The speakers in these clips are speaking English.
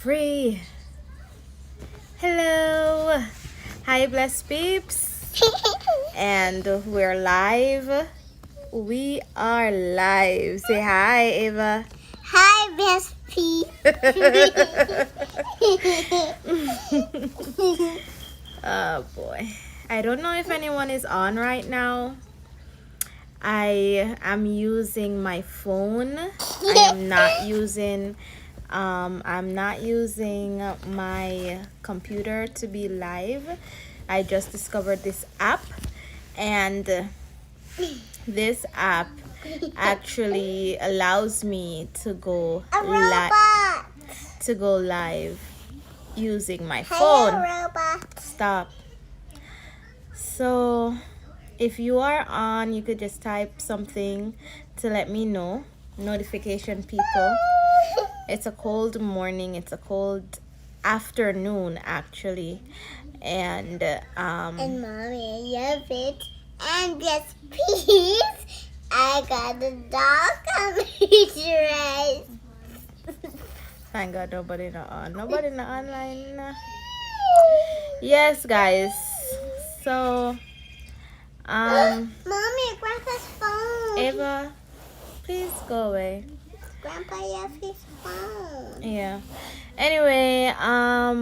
Free. Hello. Hi, blessed peeps. And we're live. We are live. Say hi, Ava. Hi, best P. Oh boy. I don't know if anyone is on right now. I am using my phone. I'm not using my computer to be live. I just discovered this app, and this app actually allows me to go live using my phone. Robot. Stop. So if you are on, you could just type something to let me know. Notification, people. It's a cold morning. It's a cold afternoon, actually. And And mommy, I love it. And best please, I got the dog on my dress. thank God nobody not on. Nobody not online. Yes, guys. So Mommy, Grandpa's phone. Ava, please go away. Grandpa left his phone. Yeah. Anyway, I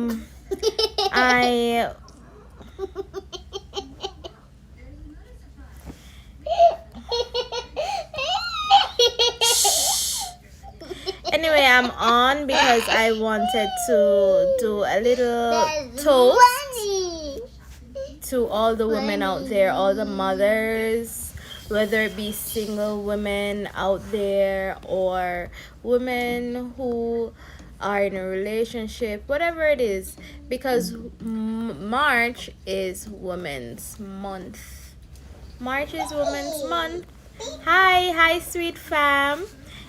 anyway, I'm on because I wanted to do a little toast to all the women out there, all the mothers, whether it be single women out there or women who are in a relationship, whatever it is, because March is Women's Month. March is Women's Month. Hi, sweet fam.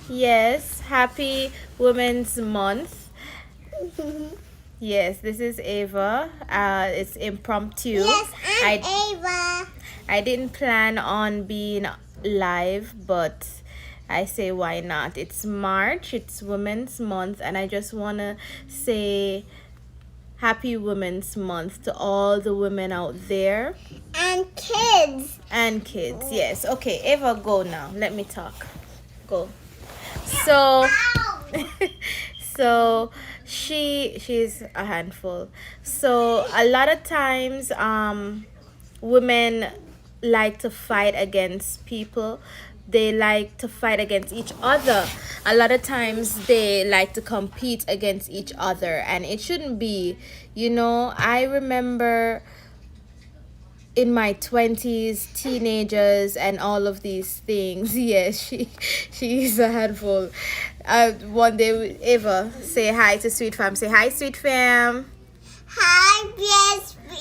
Yes, happy Women's Month. Yes, this is Ava. It's impromptu. Yes, I'm Ava. I didn't plan on being live, but I say why not? It's March, it's Women's Month, and I just want to say happy Women's Month to all the women out there. And kids. And kids, yes. Okay, Ava, go now. Let me talk. Go. So, so she's a handful. So a lot of times, women like to fight against people. They like to fight against each other. A lot of times they like to compete against each other, and it shouldn't be. I remember in my 20s, teenagers and all of these things. Yes, she's a handful. One day, Ava, say hi to Sweet Fam. Say hi, Sweet Fam. Hi, best P.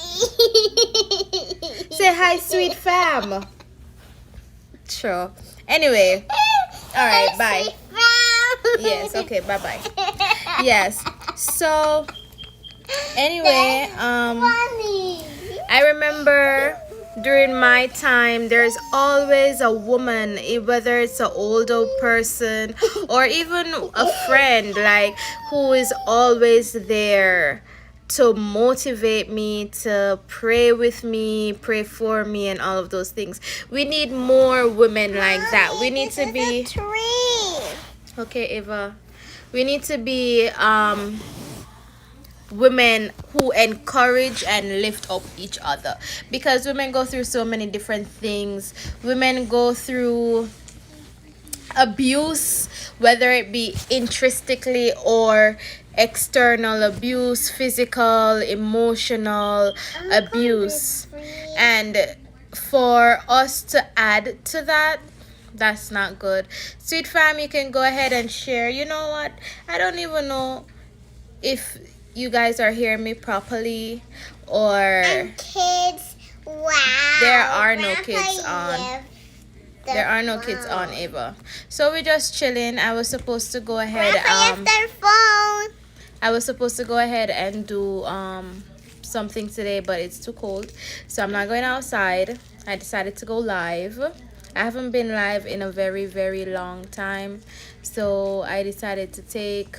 Say hi, Sweet Fam. Sure. Anyway, all right, bye. Yes, okay, bye-bye. Yes, so anyway, I remember during my time, there's always a woman, whether it's an older person or even a friend, like, who is always there to motivate me, to pray with me, pray for me, and all of those things. We need more women like that. We need to be... Okay, Ava. We need to be women who encourage and lift up each other, because women go through so many different things. Women go through abuse, whether it be intrinsically or external abuse, physical, emotional abuse. And for us to add to that, that's not good. Sweet fam, you can go ahead and share. You know what? I don't even know if you guys are hearing me properly, or And kids, wow. there are no kids on. There are no kids on, Ava. So we're just chilling. I was supposed to go ahead. Their phone. I was supposed to go ahead and do something today, but it's too cold, so I'm not going outside. I decided to go live. I haven't been live in a very, very long time, so I decided to take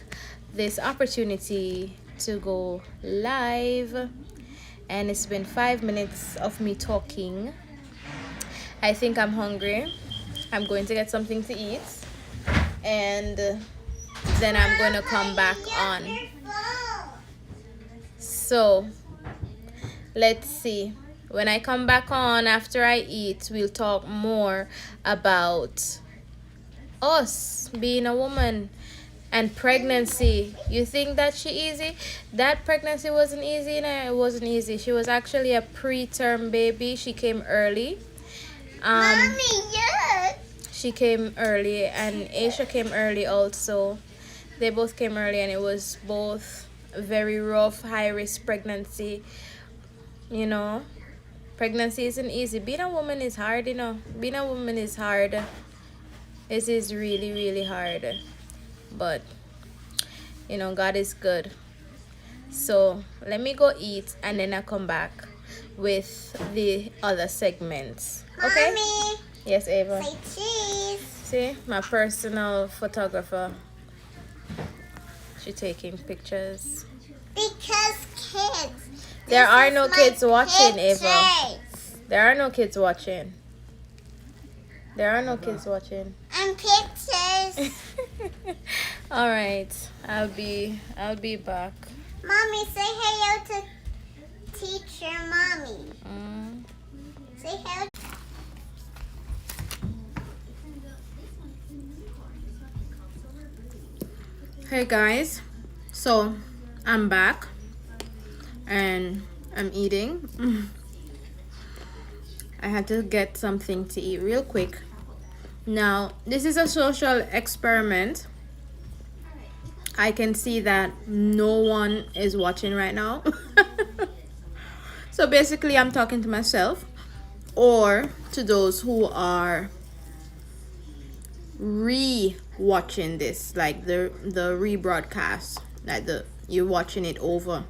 this opportunity to go live. And it's been 5 minutes of me talking. I think I'm hungry. I'm going to get something to eat. And then I'm going to come back on. So, let's see. When I come back on after I eat, we'll talk more about us being a woman and pregnancy. You think that she easy? That pregnancy wasn't easy. No, it wasn't easy. She was actually a preterm baby. She came early. Mommy, yes. She came early, and Aisha came early also. They both came early, and it was both very rough, high risk pregnancy. You know, pregnancy isn't easy. Being a woman is hard, you know. Being a woman is hard. This is really, really hard. But, you know, God is good. So, let me go eat and then I'll come back with the other segments. Okay? Mommy, Yes, Ava. say cheese. See, my personal photographer. She taking pictures. Because kids. There This are is no my kids watching, Ava. pictures. There are no kids watching. There are no kids watching. And pictures. All right, I'll be back. Mommy, say hello to teacher mommy. Say hello. Hey guys, so I'm back and I'm eating. I had to get something to eat real quick. Now, this is a social experiment. I can see that no one is watching right now. So basically, I'm talking to myself or to those who are re-watching this, like the rebroadcast, like you're watching it over,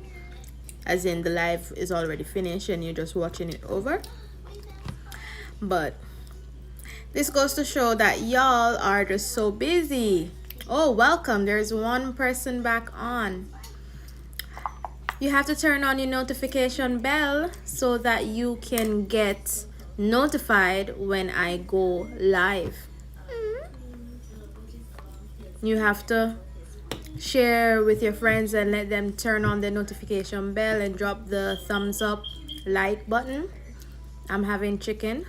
as in the live is already finished and you're just watching it over. But this goes to show that y'all are just so busy. Oh, welcome. There's one person back on. You have to turn on your notification bell so that you can get notified when I go live. You have to share with your friends and let them turn on the notification bell and drop the thumbs up like button. I'm having chicken.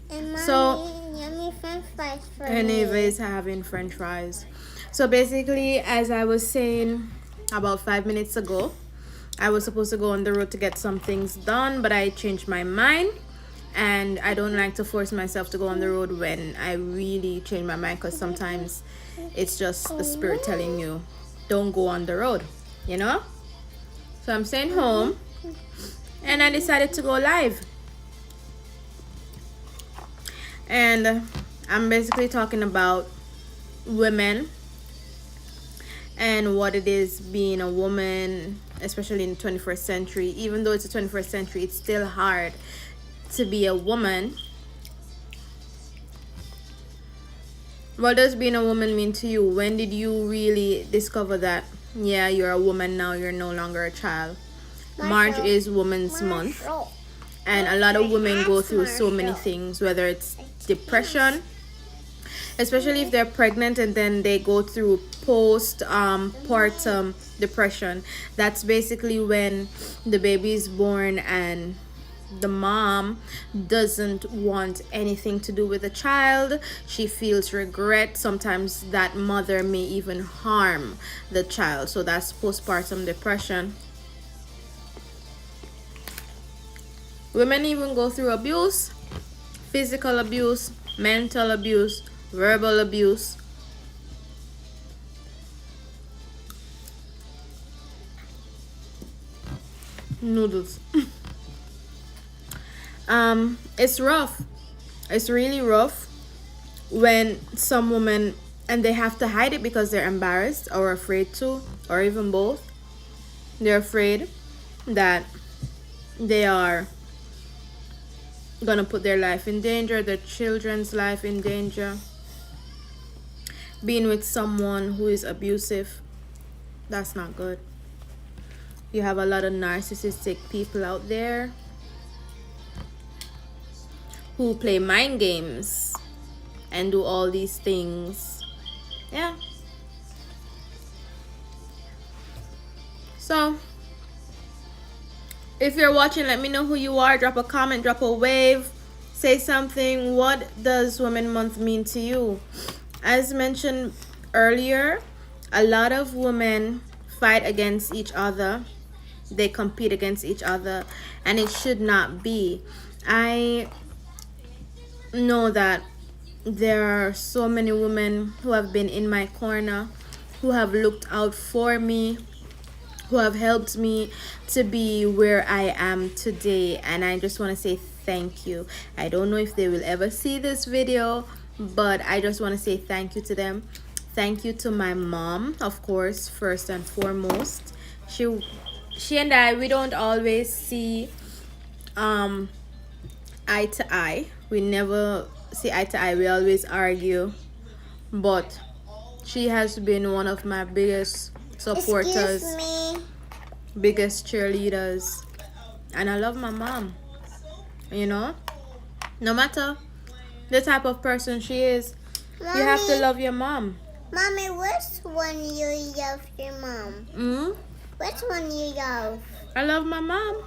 And mommy, So, yummy french fries for and me. Eva is having french fries. So basically, as I was saying about 5 minutes ago, I was supposed to go on the road to get some things done, but I changed my mind. And I don't like to force myself to go on the road when I really change my mind, because sometimes it's just the spirit telling you, don't go on the road, you know? So I'm staying home and I decided to go live. And I'm basically talking about women and what it is being a woman, especially in the 21st century. Even though it's the 21st century, it's still hard to be a woman. What does being a woman mean to you? When did you really discover that, yeah, you're a woman now, you're no longer a child? March is Women's Month. And a lot of women go through so many things, whether it's depression, especially if they're pregnant and then they go through postpartum depression. That's basically when the baby is born and the mom doesn't want anything to do with the child. She feels regret. Sometimes that mother may even harm the child. So that's postpartum depression. Women even go through abuse, physical abuse, mental abuse, verbal abuse. Noodles. It's rough. It's really rough when some women, and they have to hide it because they're embarrassed or afraid to, or even both. They're afraid that they are gonna put their life in danger, their children's life in danger. being with someone who is abusive. That's not good. You have a lot of narcissistic people out there who play mind games and do all these things. Yeah. So if you're watching, let me know who you are. Drop a comment, drop a wave, say something. What does Women Month mean to you? As mentioned earlier, a lot of women fight against each other. They compete against each other, and it should not be. I know that there are so many women who have been in my corner, who have looked out for me, who have helped me to be where I am today, and I just want to say thank you. I don't know if they will ever see this video, but I just want to say thank you to them. Thank you to my mom, of course, first and foremost. She and I, we don't always see eye to eye. We never see eye to eye. We always argue, but she has been one of my biggest supporters, biggest cheerleaders, and I love my mom. You know, no matter the type of person she is, Mommy, you have to love your mom. Mommy, which one you love your mom? Which one you love? I love my mom.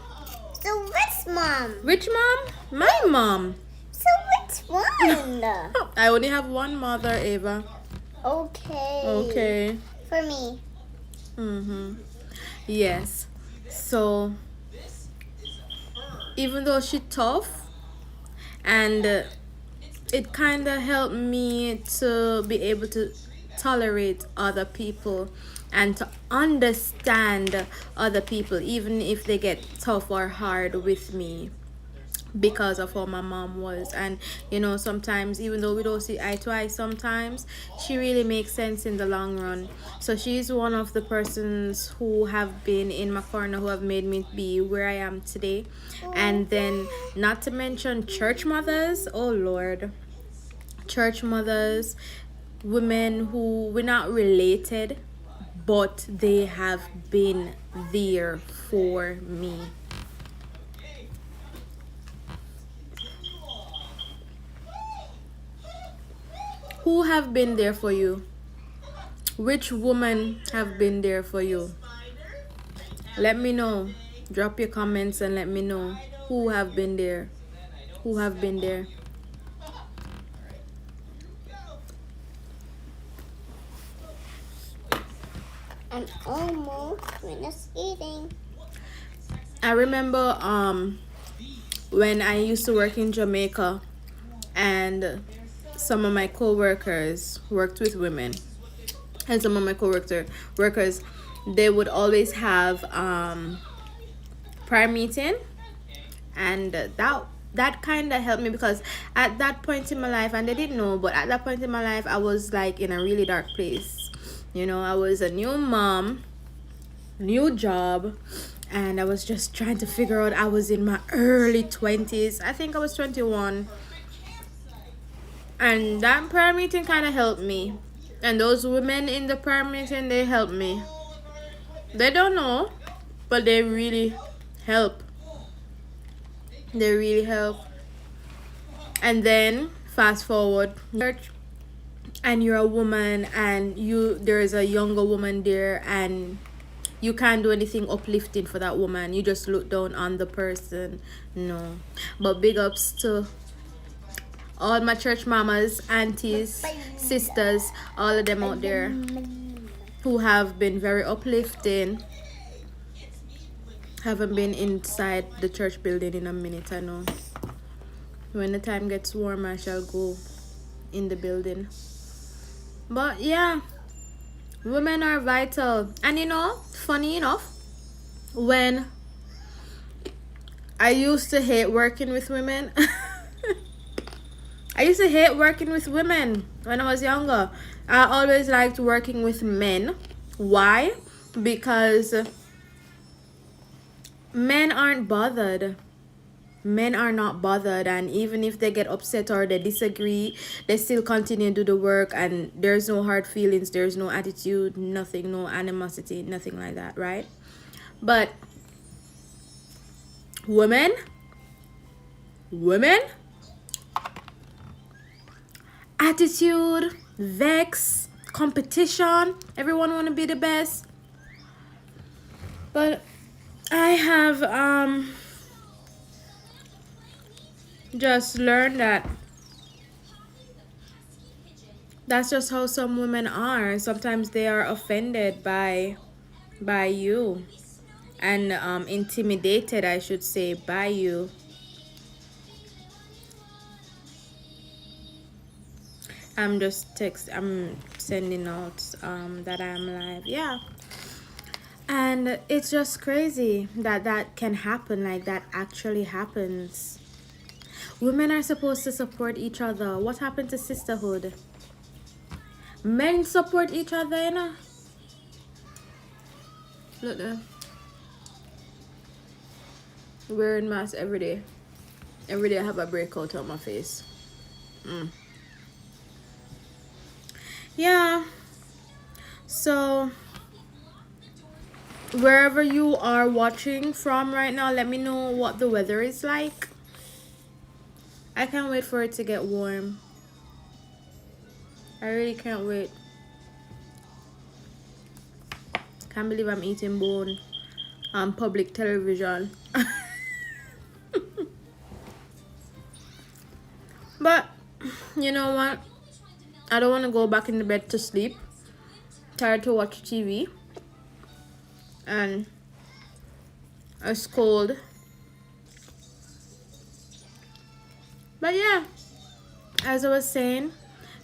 So which mom? Which mom? My mom. So which one? I only have one mother, Ava. Okay. Okay. For me. Yes. So even though she's tough, and it kind of helped me to be able to tolerate other people and to understand other people, even if they get tough or hard with me, because of how my mom was. And you know, sometimes even though we don't see eye to eye, sometimes she really makes sense in the long run. So she's one of the persons who have been in my corner, who have made me be where I am today. And then not to mention church mothers. Oh Lord, church mothers, women who we're not related, but they have been there for me. Who have been there for you? Which woman have been there for you? Let me know. Drop your comments and let me know who have been there. Who have been there? I'm almost finished eating. I remember when I used to work in Jamaica, and some of my co-workers worked with women, and some of my workers, they would always have prayer meeting, and that kind of helped me, because at that point in my life, and they didn't know, but at that point in my life, I was like in a really dark place. You know, I was a new mom, new job, and I was just trying to figure out. I was in my early 20s. I think I was 21. And that prayer meeting kind of helped me. And those women in the prayer meeting, they helped me. They don't know, but they really help. They really help. And then, fast forward, church, and you're a woman, and there's a younger woman there, and you can't do anything uplifting for that woman. You just look down on the person. No. But big ups to all my church mamas, aunties, sisters, all of them out there who have been very uplifting. Haven't been inside the church building in a minute, I know. When the time gets warmer, I shall go in the building. But yeah, women are vital. And you know, funny enough, when I used to hate working with women, I used to hate working with women when I was younger. I always liked working with men. Why? Because men aren't bothered. Men are not bothered, and even if they get upset or they disagree, they still continue to do the work, and there's no hard feelings, there's no attitude, nothing, no animosity, nothing like that, right? But women, attitude, vex, competition, everyone want to be the best. But I have just learned that that's just how some women are. Sometimes they are offended by you, and intimidated, I should say, by you. I'm sending out that I'm live. Yeah. And it's just crazy that can happen, like that actually happens. Women are supposed to support each other. What happened to sisterhood? Men support each other, you know. Look there. Wearing masks every day. Every day I have a breakout on my face. Yeah. So wherever you are watching from right now, let me know what the weather is like. I can't wait for it to get warm. I really can't wait. Can't believe I'm eating bone on public television. But you know what? I don't want to go back in the bed to sleep. Tired to watch TV. And it's cold. But yeah, as I was saying,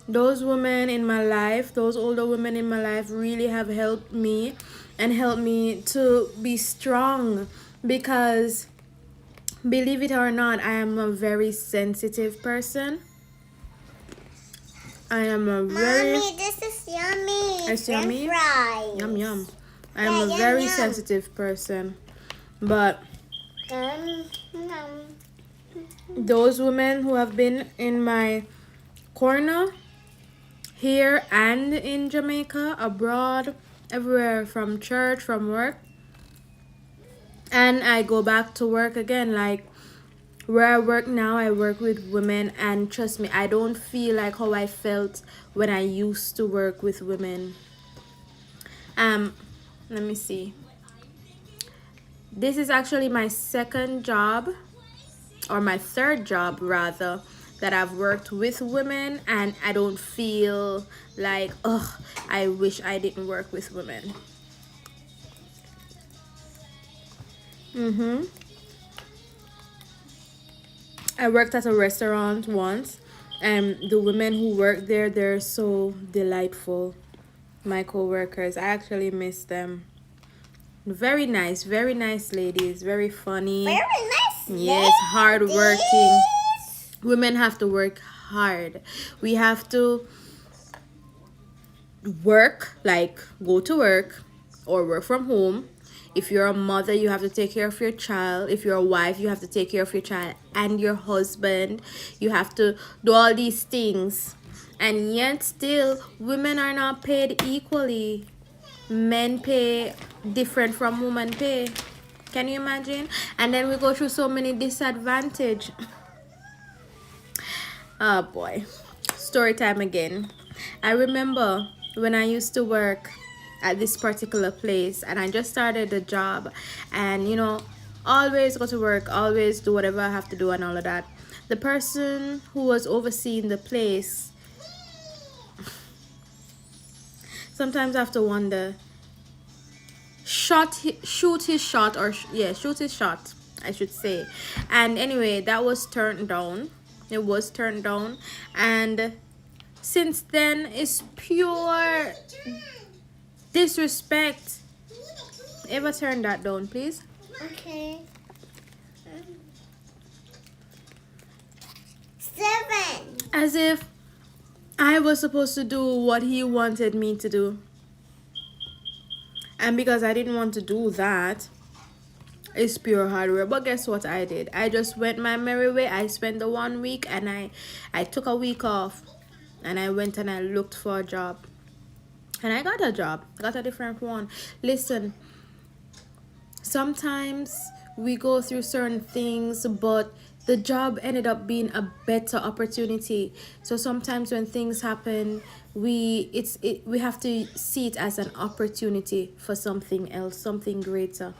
those women in my life, those older women in my life really have helped me and helped me to be strong, because believe it or not, I am a very sensitive person. I am a very... Mommy, this is yummy. It's yummy? Fries. Yum yum. I am a very sensitive person. But those women who have been in my corner here and in Jamaica, abroad, everywhere, from church, from work, and I go back to work again, like where I work now, I work with women, and trust me, I don't feel like how I felt when I used to work with women. Let me see. This is actually my second job, or my third job rather, that I've worked with women, and I don't feel like, ugh, I wish I didn't work with women. I worked at a restaurant once, and the women who work there, they're so delightful. My co-workers, I actually miss them. Very nice ladies, very funny. Very nice. Yes, hard working. Women have to work hard. We have to work, like go to work or work from home. If you're a mother, you have to take care of your child. If you're a wife, you have to take care of your child and your husband. You have to do all these things. And yet still, women are not paid equally. Men pay different from women pay. Can you imagine? And then we go through so many disadvantages. Oh boy. Story time again. I remember when I used to work at this particular place, and I just started the job, and you know, always go to work, always do whatever I have to do and all of that. The person who was overseeing the place, sometimes I have to wonder, shoot his shot, I should say. And anyway, that was turned down. It was turned down, and since then it's pure disrespect. Ever turn that down, please? Okay. 7. As if I was supposed to do what he wanted me to do. And because I didn't want to do that, It's pure hard work. But guess what I did? I just went my merry way. I spent the 1 week and I took a week off and I went and I looked for a job. And I got a job. I got a different one. Listen, sometimes we go through certain things, but the job ended up being a better opportunity. So sometimes when things happen, we have to see it as an opportunity for something else, something greater.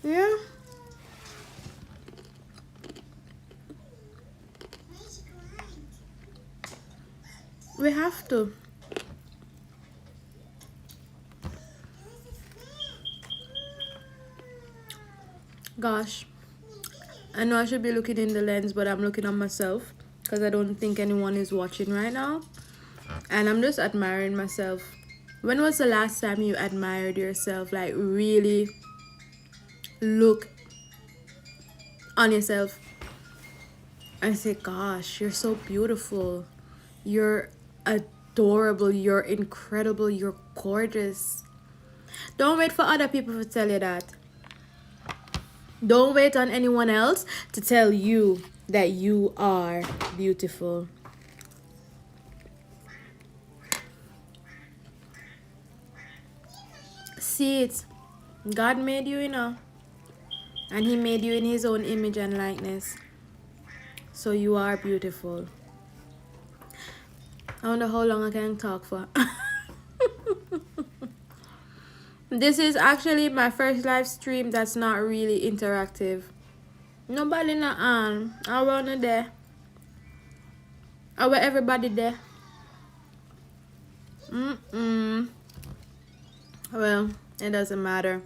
Yeah. We have to. Gosh, I know I should be looking in the lens, but I'm looking at myself because I don't think anyone is watching right now. And I'm just admiring myself. When was the last time you admired yourself? Like, really look on yourself and say, gosh, you're so beautiful. You're adorable. You're incredible. You're gorgeous. Don't wait for other people to tell you that. Don't wait on anyone else to tell you that you are beautiful. See it. God made you, and He made you in His own image and likeness. So you are beautiful. I wonder how long I can talk for. This is actually my first live stream that's not really interactive. Nobody not on. I wanna there. I want everybody there. Well, it doesn't matter.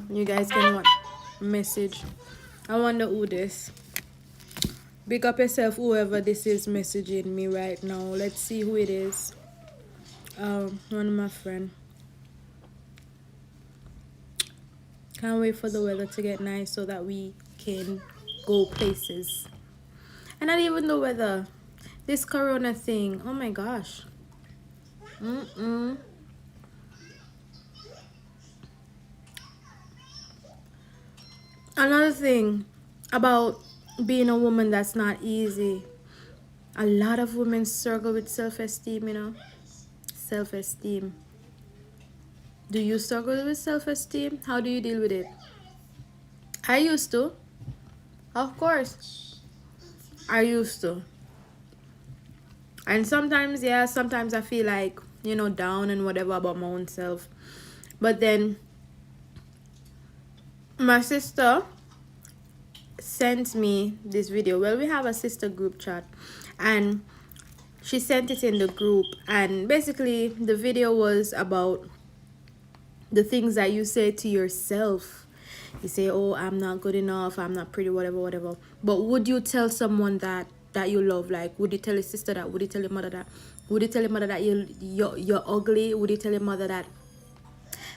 You guys can watch message. I wonder who this. Big up yourself, whoever this is messaging me right now. Let's see who it is. One of my friends. Can't wait for the weather to get nice so that we can go places. And not even the weather. This corona thing. Oh my gosh. Another thing about being a woman that's not easy. A lot of women struggle with self-esteem, Self-esteem. Do you struggle with self-esteem? How do you deal with it? I used to. Of course. I used to. And sometimes I feel like, down and whatever about my own self. But then my sister sent me this video. Well, we have a sister group chat, and she sent it in the group, and basically the video was about the things that you say to yourself. You say, oh, I'm not good enough, I'm not pretty, whatever. But would you tell someone that you love? Like, would you tell your sister that? Would you tell your mother that? Would you tell your mother that you're ugly? Would you tell your mother that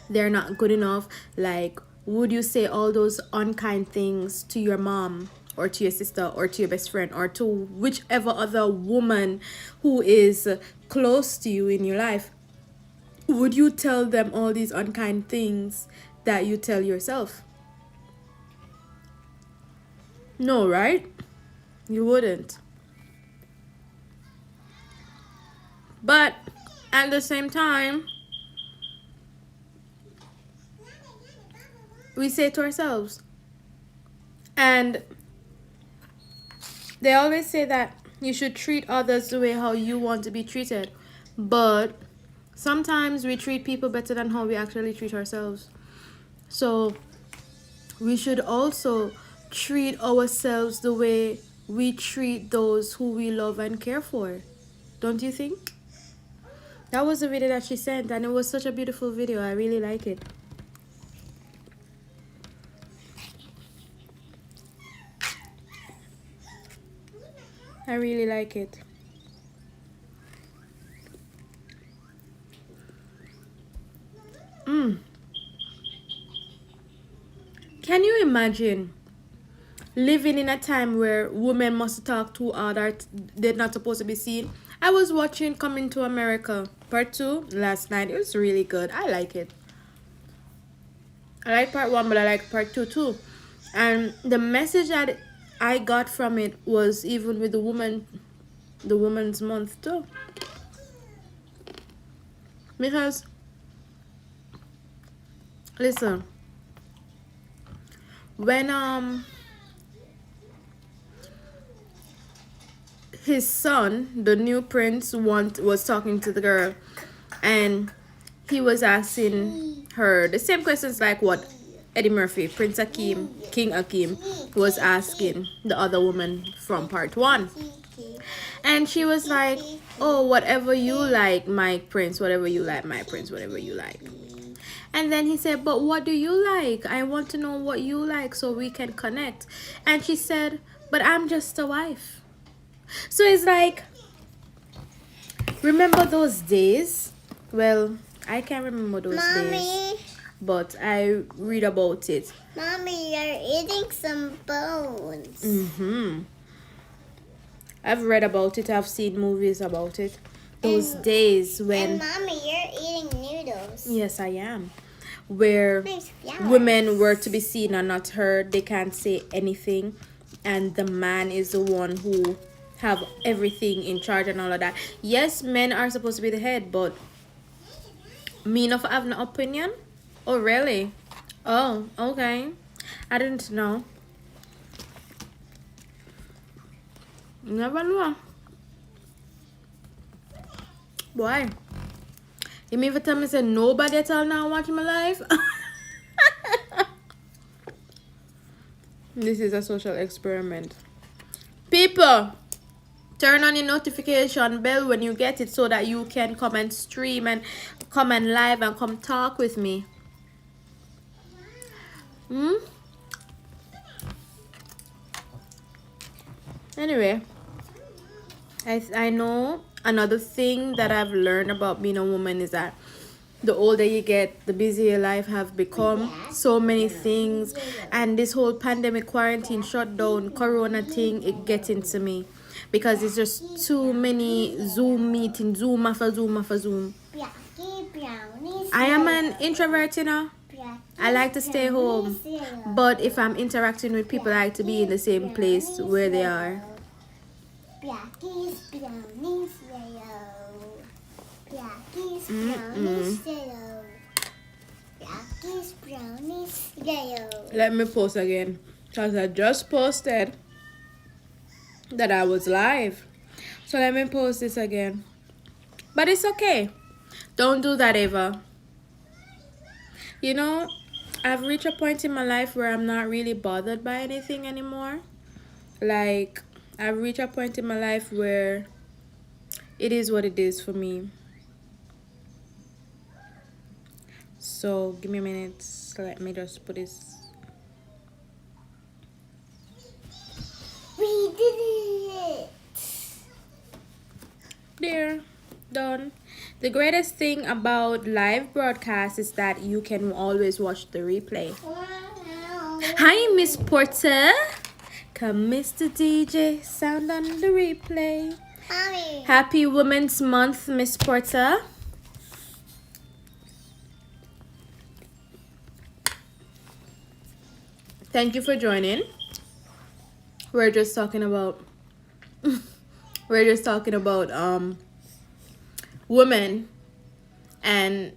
they're not good enough? Like, would you say all those unkind things to your mom or to your sister or to your best friend or to whichever other woman who is close to you in your life? Would you tell them all these unkind things that you tell yourself? No, right? You wouldn't. But at the same time, we say it to ourselves. And they always say that you should treat others the way how you want to be treated. But sometimes we treat people better than how we actually treat ourselves. So we should also treat ourselves the way we treat those who we love and care for. Don't you think? That was the video that she sent, and it was such a beautiful video. I really like it. I really like it. Can you imagine living in a time where women must talk too hard or they're not supposed to be seen? I was watching Coming to America Part 2 last night. It was really good. I like it. I like Part 1, but I like Part 2 too. And the message that I got from it was even with the Women's Month too. Because, listen, when his son, the new prince, was talking to the girl, and he was asking her the same questions like what Eddie Murphy, Prince Akeem, King Akeem, was asking the other woman from Part 1. And she was like, oh, whatever you like, my prince, whatever you like, my prince, whatever you like. And then he said, but what do you like? I want to know what you like so we can connect. And she said, but I'm just a wife. So it's like, remember those days? Well, I can't remember those days, but I read about it. Mommy, you're eating some bones. I've read about it. I've seen movies about it. Those days when... And Mommy, you're eating noodles. Yes, I am. Where Nice flowers. women were to be seen and not heard. They can't say anything. And the man is the one who have everything in charge and all of that. Yes, men are supposed to be the head, but me enough have an opinion? Oh, really? Oh, okay. I didn't know. Never know. Boy. You mean for tell me say nobody at all now watching my life? This is a social experiment. People, turn on your notification bell when you get it so that you can come and stream and come and live and come talk with me. Anyway, I know another thing that I've learned about being a woman is that the older you get, the busier life have become. So many things, and this whole pandemic, quarantine, shutdown, corona thing, it gets into me because it's just too many Zoom meetings, Zoom after Zoom after Zoom. I am an introvert, you know. I like to stay home, but if I'm interacting with people, I like to be in the same place where they are. Let me post again, because I just posted that I was live. So let me post this again. But it's okay. Don't do that ever. You know, I've reached a point in my life where I'm not really bothered by anything anymore. Like, I've reached a point in my life where it is what it is for me. So, give me a minute. Let me just put this. We did it! There. Done. The greatest thing about live broadcast is that you can always watch the replay. Wow. Hi, Miss Porter. Come, Mr. DJ, sound on the replay. Mommy. Happy Women's Month, Miss Porter. Thank you for joining. We're just talking about women and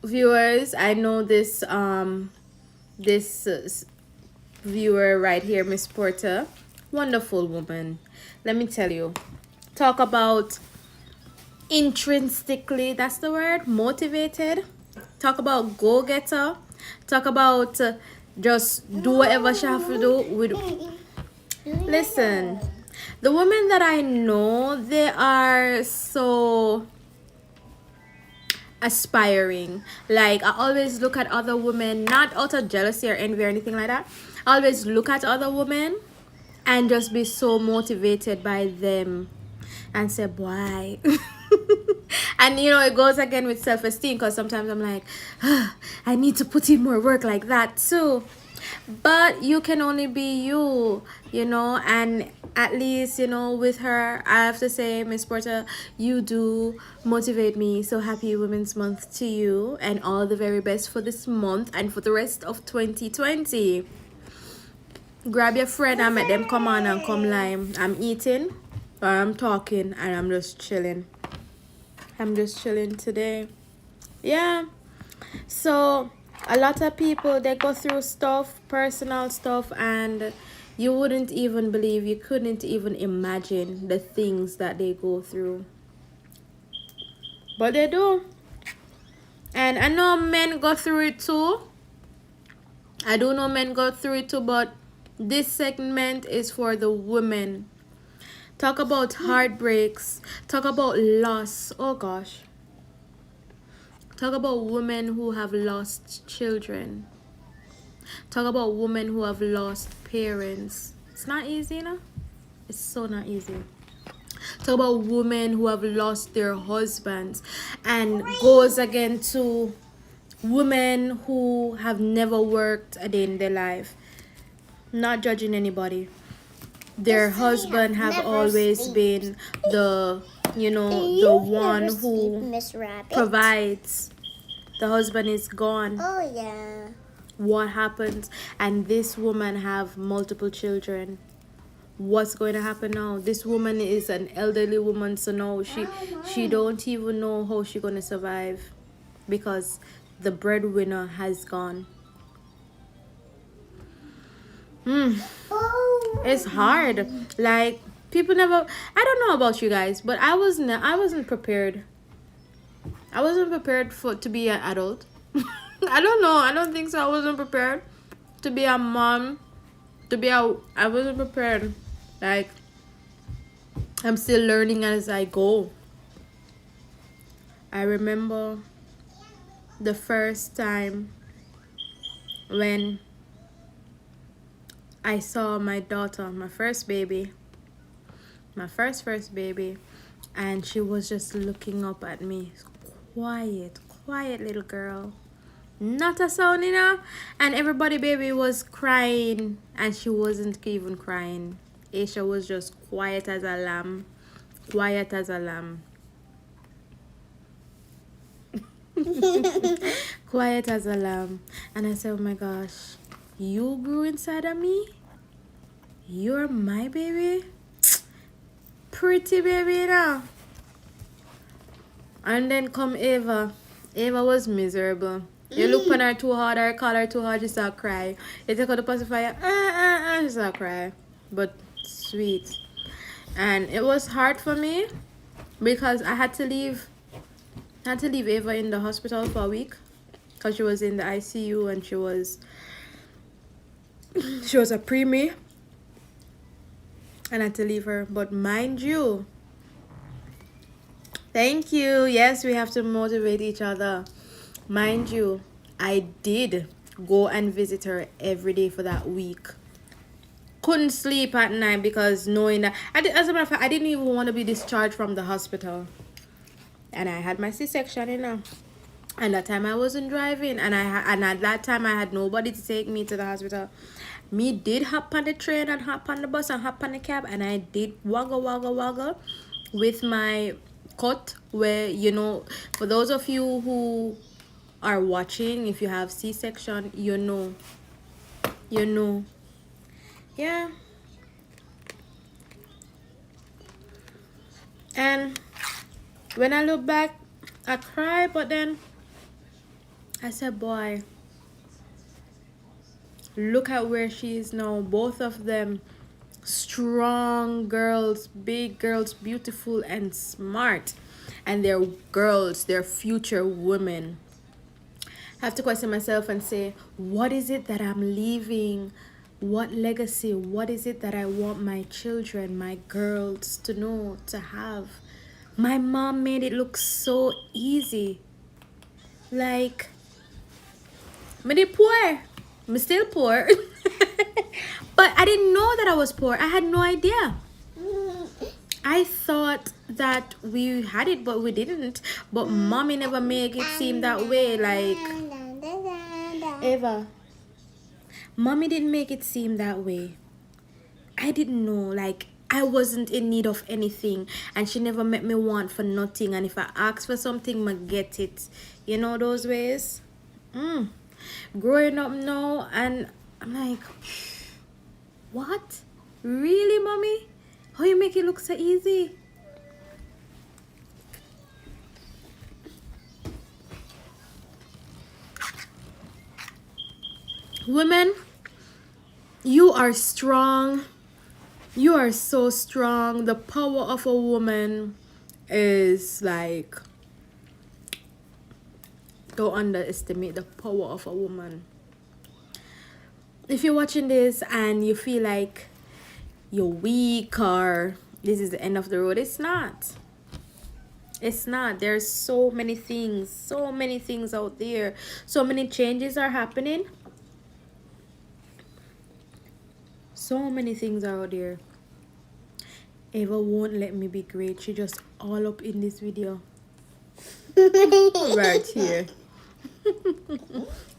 viewers. I know this viewer right here, Miss Porter, wonderful woman. Let me tell you, talk about intrinsically, that's the word, motivated. Talk about go-getter. Talk about just do whatever she have to do. Listen, the women that I know, they are so aspiring. Like, I always look at other women, not out of jealousy or envy or anything like that. I always look at other women and just be so motivated by them and say, why? And you know, it goes again with self-esteem, because sometimes I'm like, I need to put in more work like that too. But you can only be you, you know, and at least, you know, with her, I have to say, Miss Porter, you do motivate me. So happy Women's Month to you, and all the very best for this month and for the rest of 2020. Grab your friend and make them come on and come lime. I'm eating or I'm talking and I'm just chilling. I'm just chilling today. Yeah. So a lot of people, they go through stuff, personal stuff, and you wouldn't even believe, you couldn't even imagine the things that they go through. But they do. And I know men go through it too. I do know men go through it too, but this segment is for the women. Talk about heartbreaks. Talk about loss. Oh gosh. Talk about women who have lost children. Talk about women who have lost parents. It's not easy, you know? It's so not easy. Talk about women who have lost their husbands. And goes again to women who have never worked a day in their life. Not judging anybody. Their husband have always been the, you know, the one who provides. The husband is gone. Oh yeah. What happens? And this woman have multiple children. What's going to happen now? This woman is an elderly woman, so no, she don't even know how she gonna survive because the breadwinner has gone. It's hard. Like, people never, I don't know about you guys, but I wasn't prepared. I wasn't prepared to be an adult. I don't know. I don't think so. I wasn't prepared to be a mom. I wasn't prepared. Like, I'm still learning as I go. I remember the first time when I saw my daughter, my first baby, my first baby, and she was just looking up at me. Quiet little girl. Not a sound, you know? And everybody baby was crying, and she wasn't even crying. Aisha was just quiet as a lamb. Quiet as a lamb. Quiet as a lamb. And I said, oh my gosh, you grew inside of me? You're my baby? Pretty baby, you know? And then come Ava. Ava was miserable. You look on her too hard or call her too hard, she start cry. You take out the pacifier, she start cry. But sweet. And it was hard for me because I had to leave Ava in the hospital for a week because she was in the ICU and she was a preemie. And I had to leave her. But mind you, thank you. Yes, we have to motivate each other. Mind you, I did go and visit her every day for that week. Couldn't sleep at night because knowing that as a matter of fact, I didn't even want to be discharged from the hospital. And I had my C-section, you know. And that time I wasn't driving, and at that time I had nobody to take me to the hospital. Me did hop on the train and hop on the bus and hop on the cab, and I did waggle with my cut, where, you know, for those of you who are watching, if you have C-section, you know. Yeah. And when I look back, I cry, but then I said, boy, look at where she is now. Both of them strong girls, big girls, beautiful and smart, and they're girls, they're future women. I have to question myself and say, what is it that I'm leaving? What legacy? What is it that I want my children, my girls to know, to have? My mom made it look so easy. Like, me poor. I'm still poor. But I didn't know that I was poor. I had no idea. I thought that we had it, but we didn't. But mommy never make it seem that way. Like, Ava, Mommy didn't make it seem that way. I didn't know, like, I wasn't in need of anything, and she never made me want for nothing, and if I ask for something, I get it. You know those ways? Growing up now, and I'm like, what? Really, Mommy? How you make it look so easy? Women, you are strong. You are so strong. The power of a woman is like, don't underestimate the power of a woman. If you're watching this and you feel like you're weak or this is the end of the road, it's not. It's not. There's so many things out there. So many changes are happening. So many things are out there. Ava won't let me be great. She just all up in this video. Right here.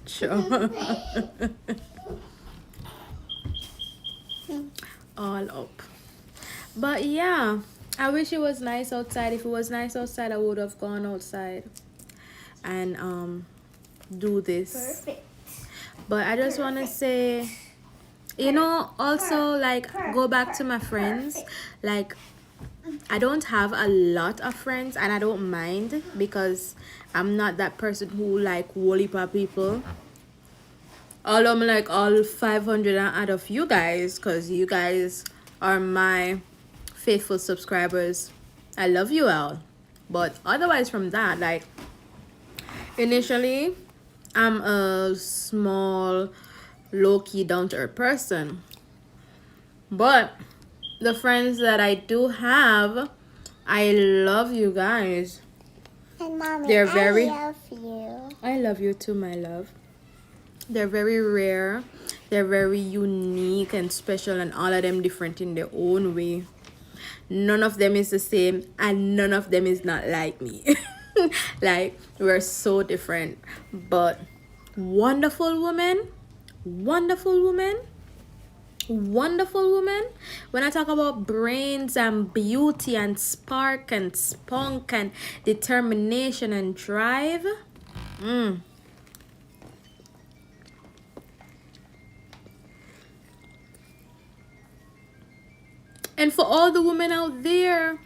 Sure. All up. But yeah, I wish it was nice outside. If it was nice outside, I would have gone outside and do this. Perfect. But I just want to say, you know, also like go back to my friends. Like, I don't have a lot of friends, and I don't mind because I'm not that person who like whole heap of people. Although I'm like all 500 and out of you guys, because you guys are my faithful subscribers. I love you all. But otherwise from that, like, initially I'm a small, low-key, down-to-earth person. But the friends that I do have, I love you guys. And Mommy, They're very- I love you. I love you too, my love. They're very rare. They're very unique and special, and all of them different in their own way. None of them is the same, and none of them is not like me. Like, we're so different. But wonderful woman. Wonderful woman. Wonderful woman. When I talk about brains and beauty and spark and spunk and determination and drive, and for all the women out there,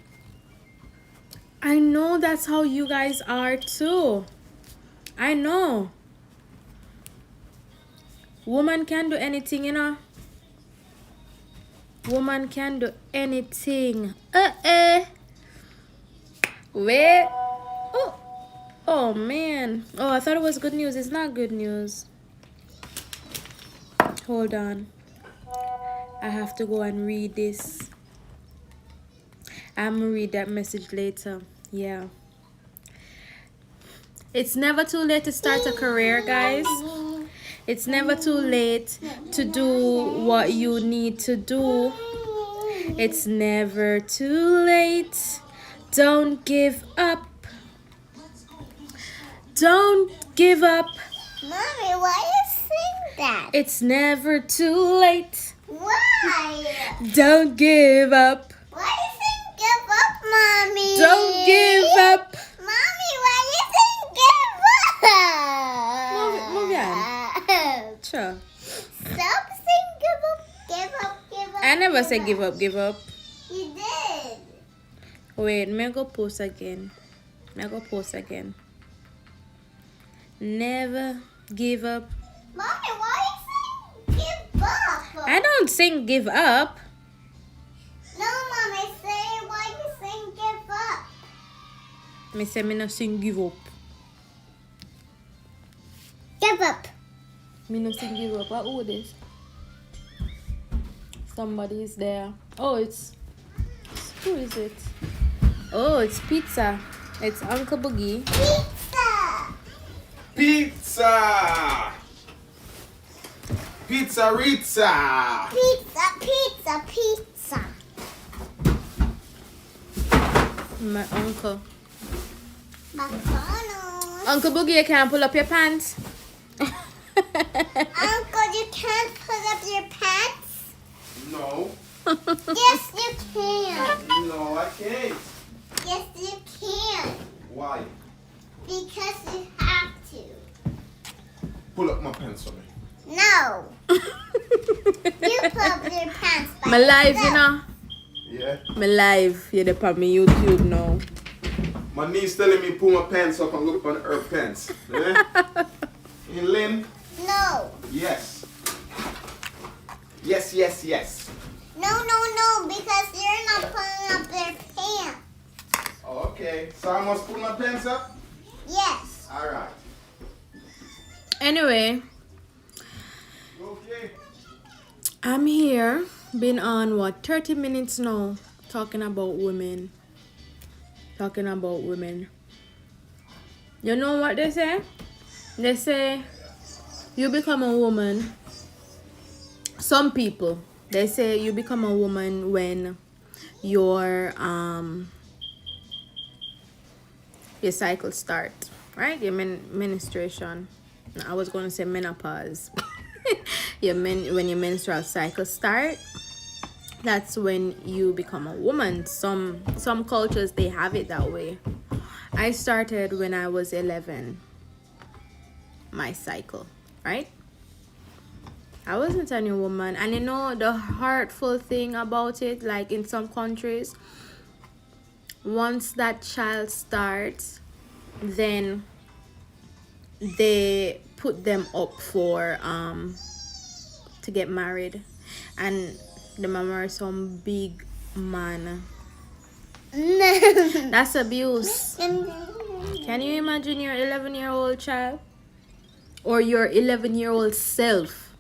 I know that's how you guys are too. I know. Woman can do anything, you know. Woman can do anything. Wait. Oh man. Oh, I thought it was good news. It's not good news. Hold on. I have to go and read this. I'm gonna read that message later. Yeah. It's never too late to start a career, guys. It's never too late to do what you need to do. It's never too late. Don't give up. Don't give up. Mommy, why you sing that? It's never too late. Why? Don't give up. Why you sing give up, Mommy? Don't give up. Mommy, why you sing give up? Move on. Sure. Stop saying give up, give up, give up. I never said give up, give up. You did. Wait, may I go post again. Never give up. Mommy, why you saying give up? I don't sing give up. No, Mommy, say why you saying give up. Me say me no sing give up. Give up. Me no sing give up. Who this? Somebody is there. Oh, who is it? Oh, it's Pizza. It's Uncle Boogie. Pizza. Pizza! Pizza-rizza! Pizza, pizza, pizza. My uncle. McDonald's. Uncle Boogie, you can't pull up your pants. Uncle, you can't put up your pants? No. Yes, you can. No, I can't. Yes, you can. Why? Because you have to. Pull up my pants for me. No. You put up your pants by My live, you yourself. know. Yeah? My live. You're the on my YouTube now. My niece telling me pull my pants up and look on her pants. Eh? Hey, Lynn? No. Yes. Yes, yes, yes. No, because you're not putting up their pants. Okay. So I must pull my pants up? Yes. Alright. Anyway, Okay. I'm here. Been on 30 minutes now talking about women. Talking about women. You know what they say? They say you become a woman. Some people, they say you become a woman when your cycle starts, right? Your menstruation. I was going to say menopause. When your menstrual cycle start, that's when you become a woman. Some cultures, they have it that way. I started when I was 11, my cycle, right? I wasn't a new woman. And you know the hurtful thing about it, like in some countries, once that child starts, then they put them up for to get married, and the mama is some big man. That's abuse. Can you imagine your 11-year-old child or your 11-year-old self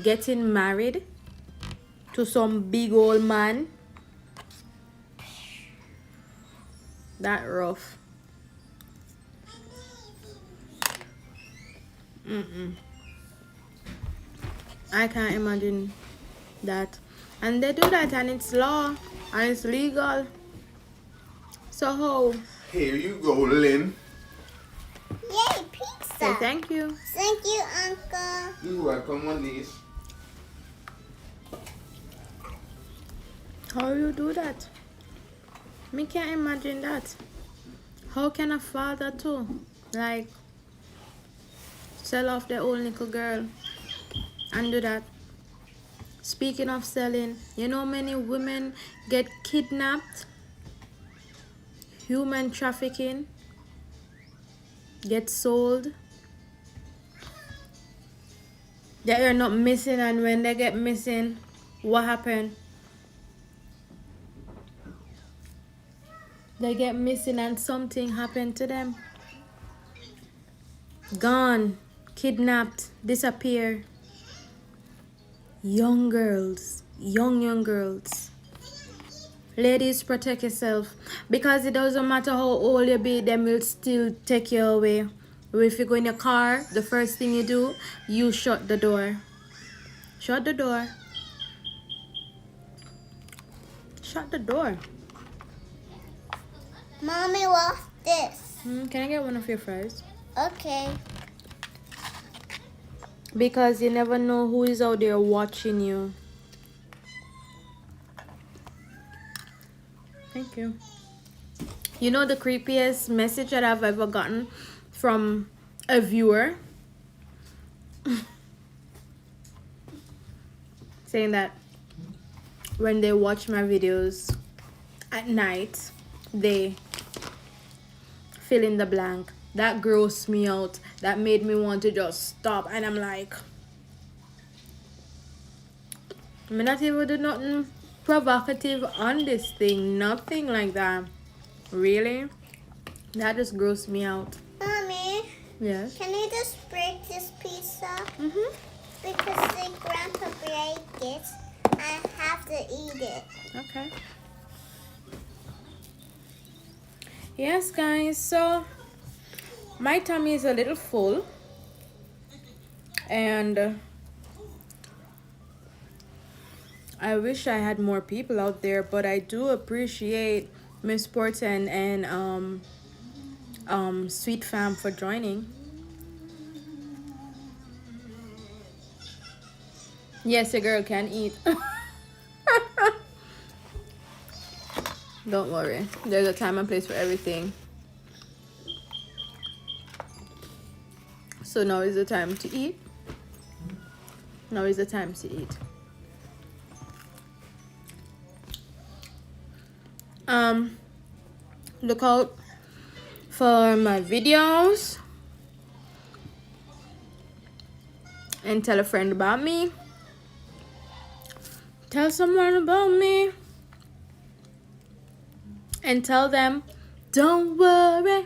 getting married to some big old man? That rough. I can't imagine that. And they do that, and it's law and it's legal. So how? Here you go, Lynn. Yay, pizza. Say thank you. Thank you, Uncle. You're welcome, my niece. How you do that? Me can't imagine that. How can a father too, like, sell off their own little girl and do that? Speaking of selling, you know many women get kidnapped, human trafficking, get sold. They are not missing, and when they get missing, what happened? They get missing and something happened to them. Gone, kidnapped, disappear. Young girls, young girls. Ladies, protect yourself, because it doesn't matter how old you be, them will still take you away. If you go in your car, the first thing you do, you shut the door. Shut the door. Shut the door. Mommy, what's this? Can I get one of your fries? Okay. Because you never know who is out there watching you. Thank you. You know the creepiest message that I've ever gotten from a viewer? Saying that when they watch my videos at night, they fill in the blank. That grossed me out. That made me want to just stop. And I'm like, I'm not even do nothing provocative on this thing. Nothing like that. Really? That just grossed me out. Mommy, Yes. can you just break this pizza? Mm-hmm. Because the grandpa break it, I have to eat it. Okay. Yes, guys. So my tummy is a little full, and I wish I had more people out there, but I do appreciate Miss Sports and Sweet Fam for joining. Yes, a girl can eat. Don't worry. There's a time and place for everything. So now is the time to eat. Now is the time to eat. Look out for my videos and tell a friend about me. Tell someone about me and tell them, don't worry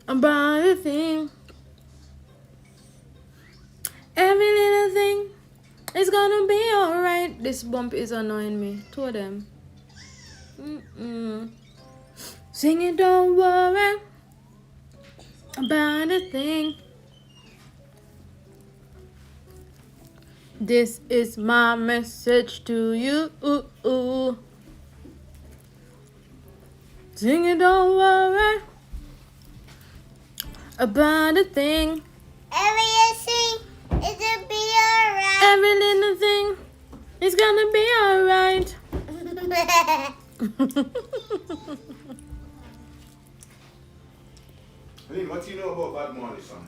about a thing. Every little thing is gonna be alright. This bump is annoying me. Two of them. Sing it, don't worry about a thing. This is my message to you. Sing it, don't worry about a thing. Everything is gonna be alright. Every little thing is gonna be alright. Lynn, what do you know about Bad Marley song?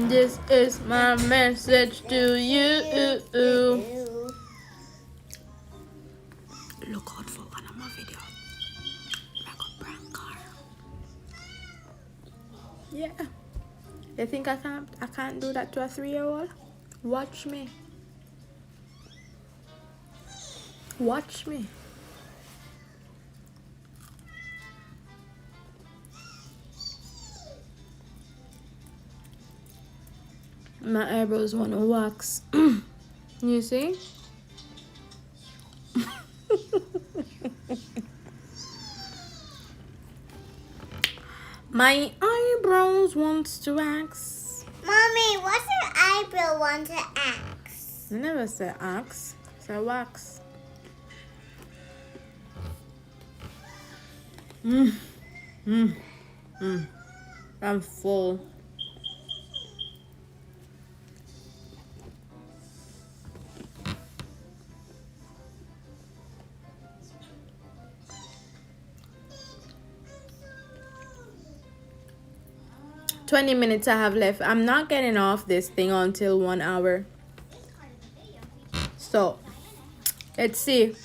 This is my message to you. Look out for one of my videos. Like a prank car. Yeah. You think I can't do that to a 3-year-old? Watch me. Watch me. My eyebrows want to wax. You see? My eyebrows wants to wax. Mommy, what's your eyebrow want to axe? I never said axe. I said wax. I'm full. $20 I have left. I'm not getting off this thing until 1 hour. So, let's see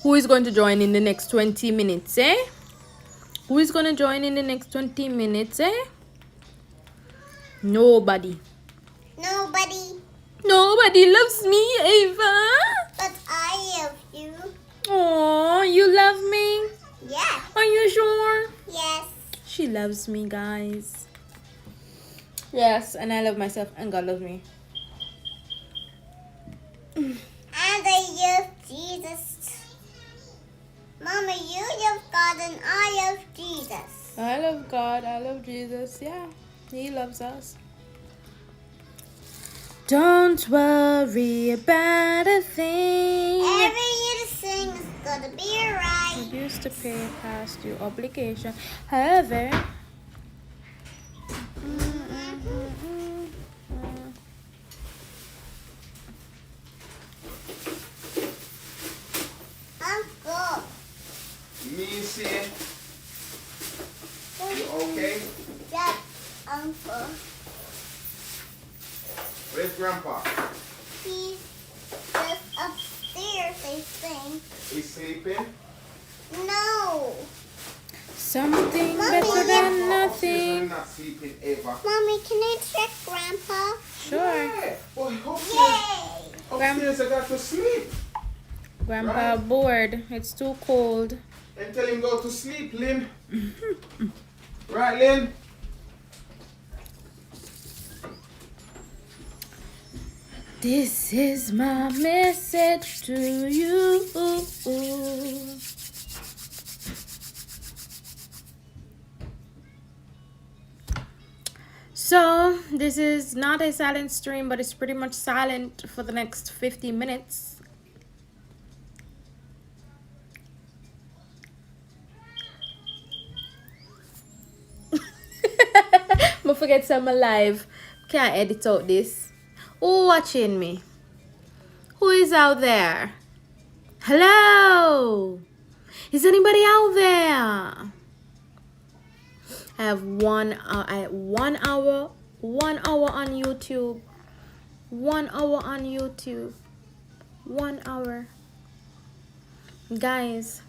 who is going to join in the next 20 minutes, eh? Who is going to join in the next 20 minutes, eh? Nobody. Nobody. Nobody loves me, Ava. But I love you. Oh, you love me? Yes. Are you sure? Yes. She loves me, guys. Yes, and I love myself, and God loves me. And I love Jesus. Mama, you love God and I love Jesus. I love God. I love Jesus. Yeah, He loves us. Don't worry about a thing. Every little thing is gonna be alright. You used to pay past your obligation. However, Uncle. Me say, you okay? Yes, Uncle. Where's Grandpa? He's just upstairs, I think. He's sleeping? No. something Mommy, better than I'm nothing. not sleeping ever. Mommy, can I check Grandpa? Sure. Yeah. Well, Yay! upstairs I got to sleep. Grandpa bored. It's too cold. And tell him go to sleep, Lynn. Right, Lynn? This is my message to you. So, this is not a silent stream, but it's pretty much silent for the next 50 minutes. forget some alive. Can't edit out this. Who watching me? Who is out there? Hello? Is anybody out there? I have 1 hour on YouTube. 1 hour on YouTube. 1 hour. Guys,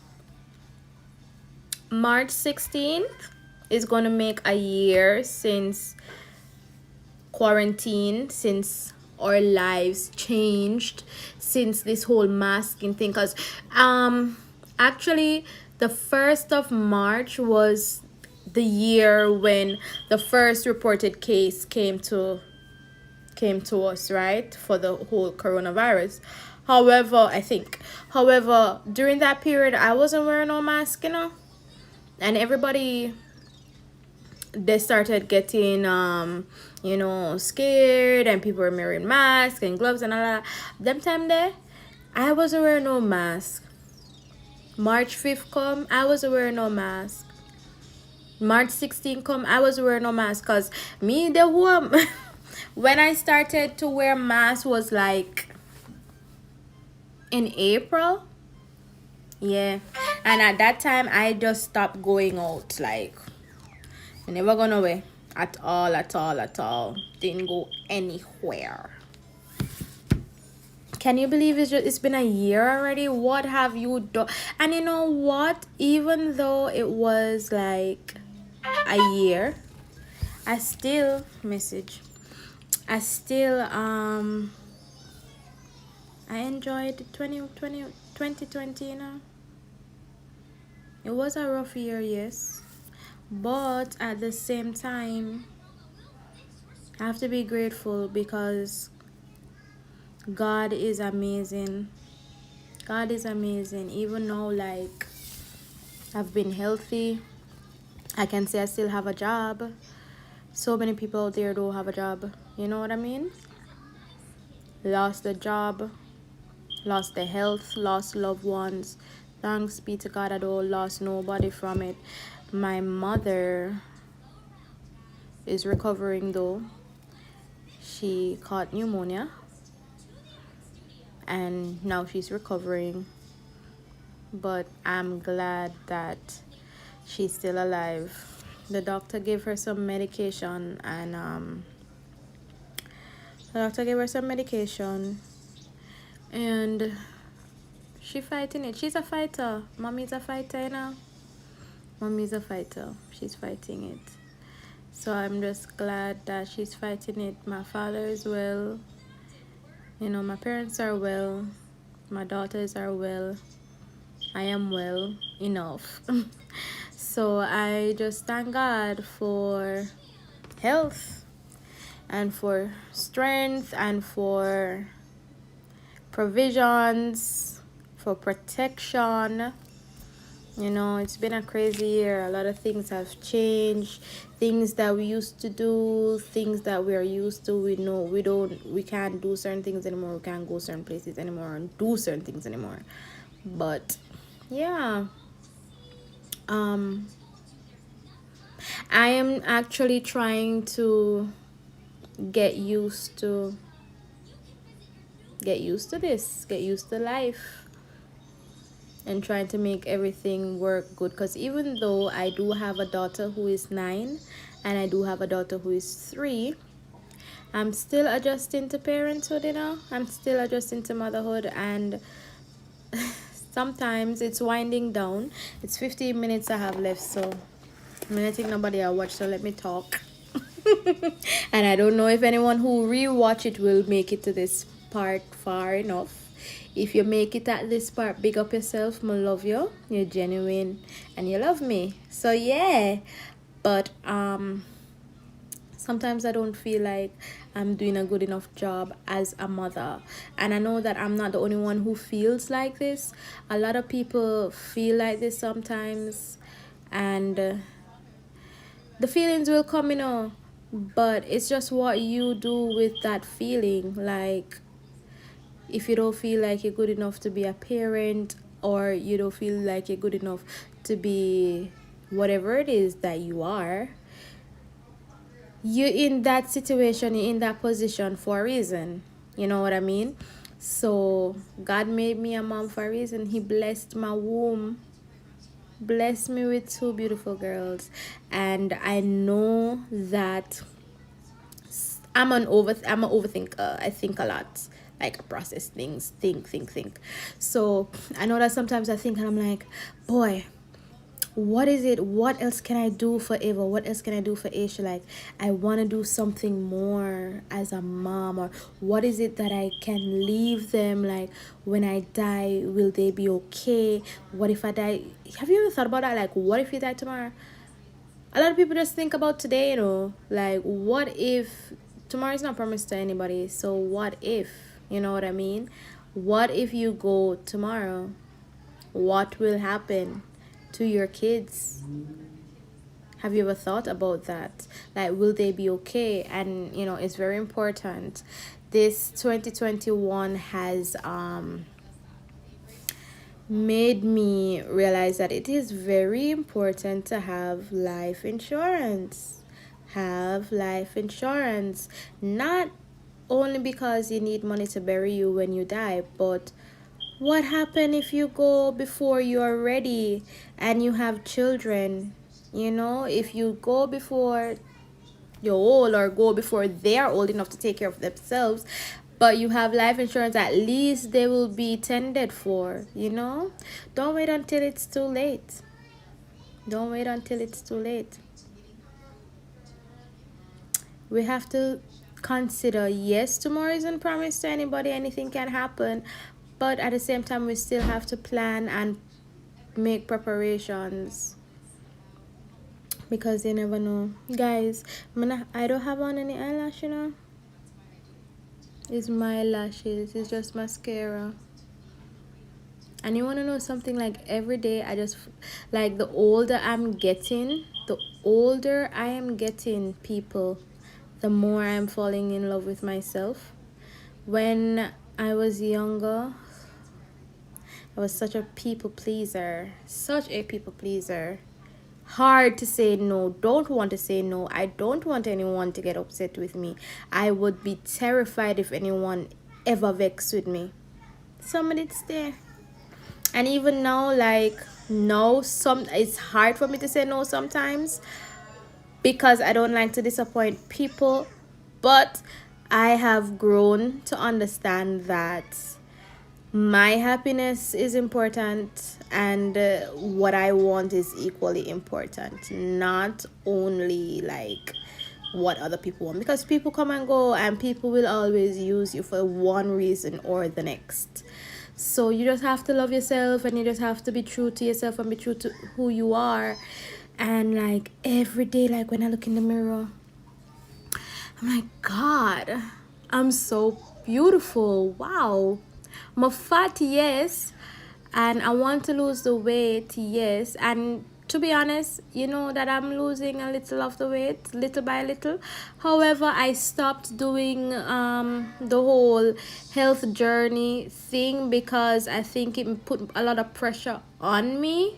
March 16th is gonna make a year since quarantine, since our lives changed, since this whole masking thing. Because actually the 1st of March was the year when the first reported case came to us, right, for the whole coronavirus. However, during that period I wasn't wearing no mask, and everybody, they started getting scared, and people were wearing masks and gloves and all that. Them time there, I wasn't wearing no mask. March 5th come, I wasn't wearing no mask. March 16th come, I was wearing no mask, because me, the one when I started to wear mask was like in April. Yeah. And at that time I just stopped going out. Like, I never gone away at all. Didn't go anywhere. Can you believe it's been a year already? What have you done? And you know what? Even though it was like a year, I still I enjoyed 2020, It was a rough year, yes, but at the same time I have to be grateful, because God is amazing. God is amazing. Even though, like, I've been healthy, I can say I still have a job. So many people out there don't have a job. You know what I mean? Lost the job, lost the health, lost loved ones. Thanks be to God, I don't lost nobody from it. My mother is recovering though. She caught pneumonia, and now she's recovering. But I'm glad that she's still alive. The doctor gave her some medication, and and she fighting it. She's a fighter. Mommy's a fighter, Mommy's a fighter. She's fighting it. So I'm just glad that she's fighting it. My father is well. My parents are well. My daughters are well. I am well enough. So I just thank God for health, and for strength, and for provisions, for protection. It's been a crazy year. A lot of things have changed. Things that we used to do, things that we are used to, we can't do certain things anymore. We can't go certain places anymore and do certain things anymore. But yeah, I am actually trying to get used to this, get used to life, and trying to make everything work good. Because even though I do have a daughter who is 9 and I do have a daughter who is 3, I'm still adjusting to parenthood. I'm still adjusting to motherhood, and sometimes it's winding down. It's 15 minutes I have left, so I think nobody will watch, so let me talk. And I don't know if anyone who rewatch it will make it to this part far enough. If you make it at this part, big up yourself. I love you. You're genuine and you love me. So yeah, but sometimes I don't feel like I'm doing a good enough job as a mother. And I know that I'm not the only one who feels like this. A lot of people feel like this sometimes, and the feelings will come, but it's just what you do with that feeling. Like, if you don't feel like you're good enough to be a parent, or you don't feel like you're good enough to be whatever it is that you are, you're in that situation, you're in that position for a reason. You know what I mean? So God made me a mom for a reason. He blessed my womb, blessed me with two beautiful girls, and I know that I'm an overthinker. I think a lot. Like I process things, think. So I know that sometimes I think and I'm like, boy, what is it? What else can I do for Ava? What else can I do for Aisha? Like I want to do something more as a mom, or what is it that I can leave them? Like when I die, will they be okay? What if I die? Have you ever thought about that? Like what if you die tomorrow? A lot of people just think about today, you know, like what if tomorrow is not promised to anybody, so what if, you know what I mean? What if you go tomorrow? What will happen to your kids? Have you ever thought about that? Like will they be okay? And you know, it's very important. This 2021 has made me realize that it is very important to have life insurance. Have life insurance. Not only because you need money to bury you when you die, but what happens if you go before you're ready and you have children? You know, if you go before you're old or go before they're old enough to take care of themselves, but you have life insurance, at least they will be tended for, you know. Don't wait until it's too late. Don't wait until it's too late. We have to consider, yes, tomorrow isn't promised to anybody, anything can happen, but at the same time we still have to plan and make preparations, because you never know. Guys, I don't have on any eyelash, you know. It's my lashes, it's just mascara. And you want to know something? Like every day I just, like the older I am getting, people, the more I'm falling in love with myself. When I was younger, I was such a people pleaser, hard to say no, don't want to say no. I don't want anyone to get upset with me. I would be terrified if anyone ever vexed with me. Somebody's there. And even now, like no, it's hard for me to say no sometimes because I don't like to disappoint people, but I have grown to understand that my happiness is important, and what I want is equally important, not only like what other people want, because people come and go and people will always use you for one reason or the next. So you just have to love yourself, and you just have to be true to yourself and be true to who you are. And like every day, like when I look in the mirror, I'm like, God, I'm so beautiful. Wow. I'm fat, yes, and I want to lose the weight, yes. And to be honest, you know that I'm losing a little of the weight, little by little. However, I stopped doing the whole health journey thing because I think it put a lot of pressure on me.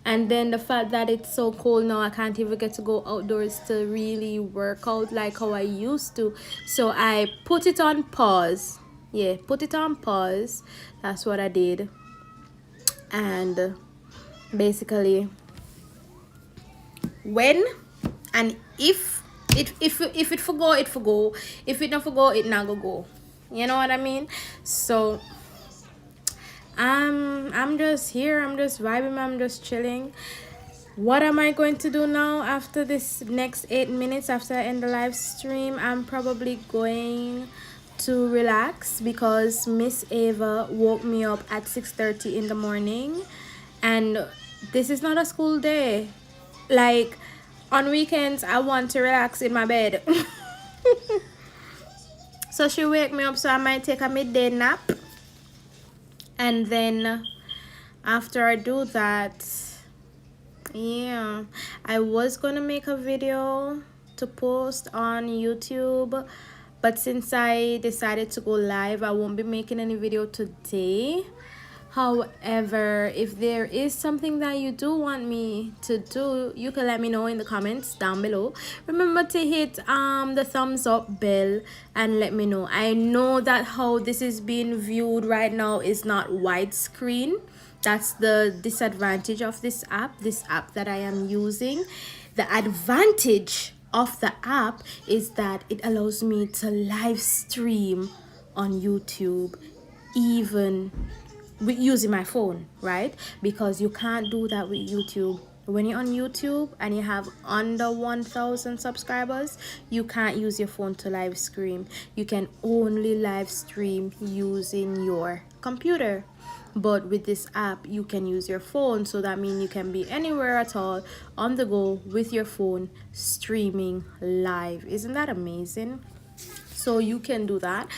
And then the fact that it's so cold now, I can't even get to go outdoors to really work out like how I used to. So I put it on pause. Yeah, put it on pause. That's what I did. And basically, when and if it forgo, it forgo. If it not forgo, it not go. You know what I mean? So I'm just here, I'm just vibing, I'm just chilling. What am I going to do now after this next 8 minutes after I end the live stream? I'm probably going to relax because Miss Ava woke me up at 6:30 in the morning, and this is not a school day. Like on weekends I want to relax in my bed. So she wake me up, so I might take a midday nap. And then after I do that, yeah, I was gonna make a video to post on YouTube, but since I decided to go live, I won't be making any video today. However, if there is something that you do want me to do, you can let me know in the comments down below. Remember to hit the thumbs up bell and let me know. I know that how this is being viewed right now is not widescreen. That's the disadvantage of this app that I am using. The advantage of the app is that it allows me to live stream on YouTube, even with using my phone, right? Because you can't do that with YouTube. When you're on YouTube and you have under 1,000 subscribers, you can't use your phone to live stream. You can only live stream using your computer. But with this app, you can use your phone, so that means you can be anywhere at all on the go with your phone streaming live. Isn't that amazing? So you can do that.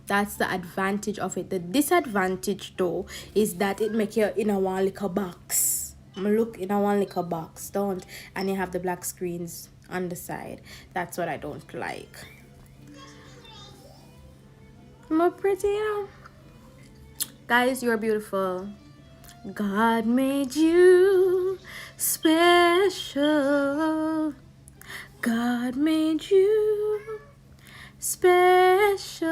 That's the advantage of it. The disadvantage though is that it make you in a one little box. Look in a one little box, don't, and you have the black screens on the side. That's what I don't like. More pretty, you know. Guys, you're beautiful. God made you special. God made you special,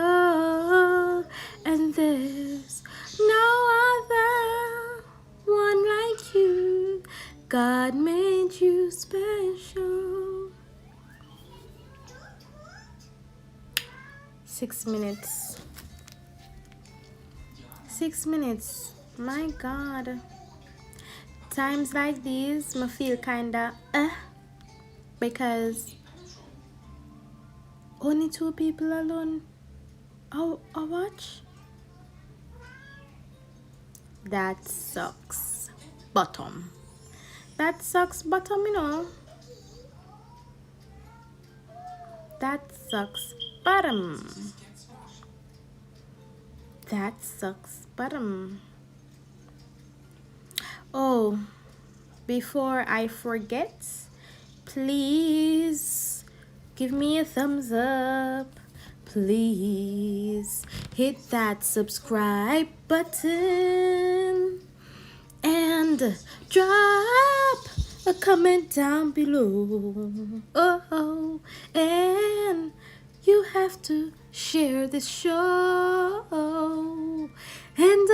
and there's no other one like you. God made you special. 6 minutes. 6 minutes. My God. Times like these, I feel kinda because only 2 people alone. Oh, watch. That sucks. Bottom. That sucks bottom, you know. That sucks bottom. That sucks bottom. Oh, before I forget, please give me a thumbs up. Please hit that subscribe button and drop a comment down below. Oh, and you have to share this show. And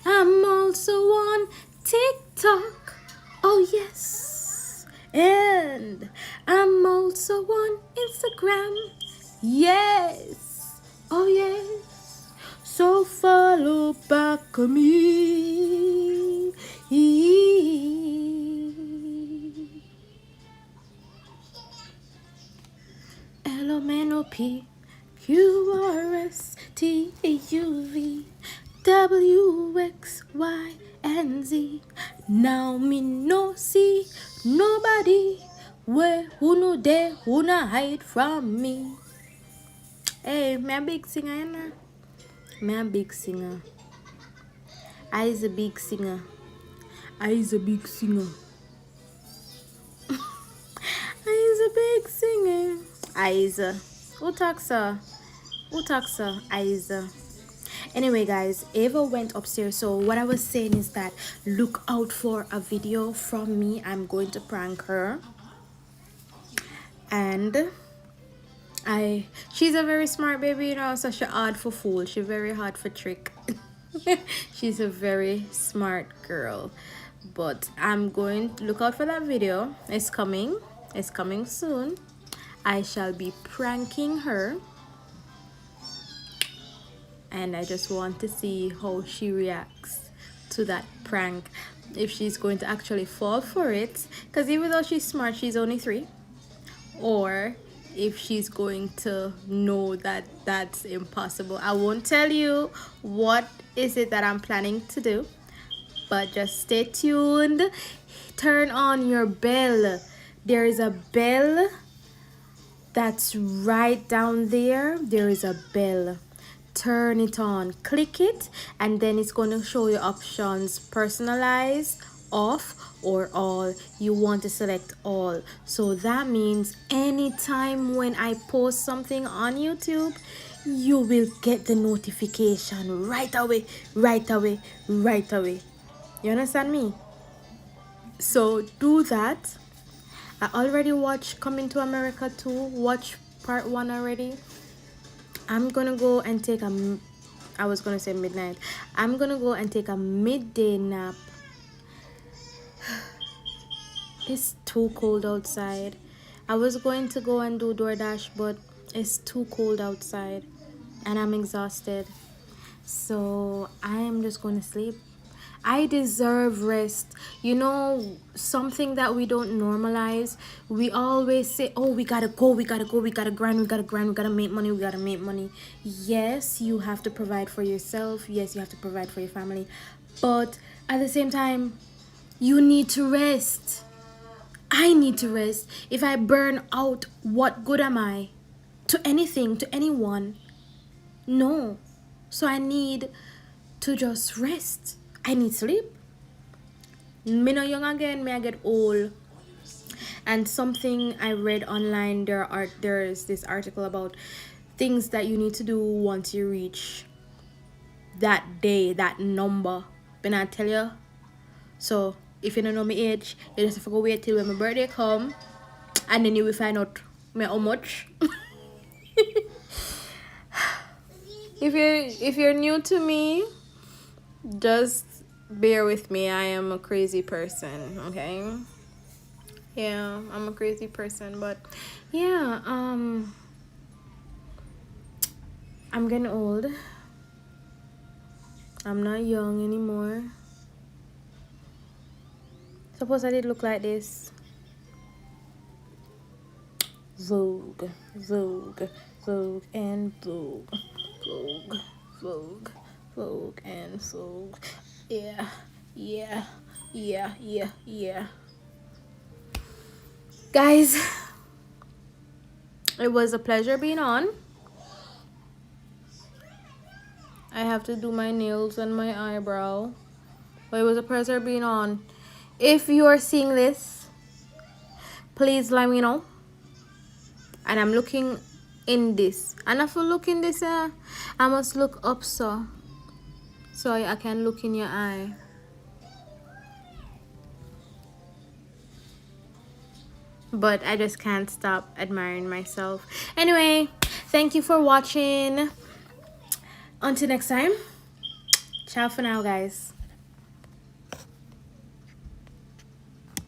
I'm also on TikTok. Oh yes. And I'm also on Instagram. Yes. Oh yes. So follow back me. LMNOPQRSTUVWXYNZ. Now me no see nobody where who no there who no hide from me. Hey, me a big singer, you know? Me a big singer. I is a big singer. I is a big singer. I is a big singer. Isa. Who talks her? Isa. Anyway, guys, Ava went upstairs. So what I was saying is that look out for a video from me. I'm going to prank her. And she's a very smart baby, you know, so she's hard for fool. She's very hard for trick. She's a very smart girl. But I'm going to look out for that video. It's coming soon. I shall be pranking her, and I just want to see how she reacts to that prank, if she's going to actually fall for it, because even though she's smart, she's only 3, or if she's going to know that that's impossible. I won't tell you what is it that I'm planning to do, but just stay tuned. Turn on your bell. There is a bell that's right down there. There is a bell. Turn it on, click it, and then it's going to show you options: personalized, off or all. You want to select all. So that means anytime when I post something on YouTube, you will get the notification right away, right away, right away. You understand me? So do that. I already watched Coming to America 2. Watch part 1 already. I'm gonna go and take I was gonna say midnight. I'm gonna go and take a midday nap. It's too cold outside. I was going to go and do DoorDash, but it's too cold outside and I'm exhausted. So I am just going to sleep. I deserve rest. You know, something that we don't normalize. We always say, oh, we gotta go, we gotta go, we gotta grind, we gotta grind, we gotta make money, we gotta make money. Yes, you have to provide for yourself. Yes, you have to provide for your family. But at the same time, you need to rest. I need to rest. If I burn out, what good am I? To anything, to anyone? No. So I need to just rest. I need sleep. Me no young again, me I get old. And something I read online, there's this article about things that you need to do once you reach that day, that number. When I tell you. So if you don't know my age, you just have to go wait till when my birthday come, and then you will find out me how much. If you're new to me, just bear with me. I am a crazy person, okay? Yeah, I'm a crazy person, but yeah, I'm getting old. I'm not young anymore. Suppose I did look like this. Vogue, Vogue, Vogue, and Vogue. Vogue, Vogue, Vogue, and Vogue. Yeah, yeah, yeah, yeah, yeah. Guys, it was a pleasure being on. I have to do my nails and my eyebrow. But it was a pleasure being on. If you are seeing this, please let me know. And I'm looking in this. And if you look in this, I must look up so I can look in your eye. But I just can't stop admiring myself. Anyway, thank you for watching. Until next time. Ciao for now, guys.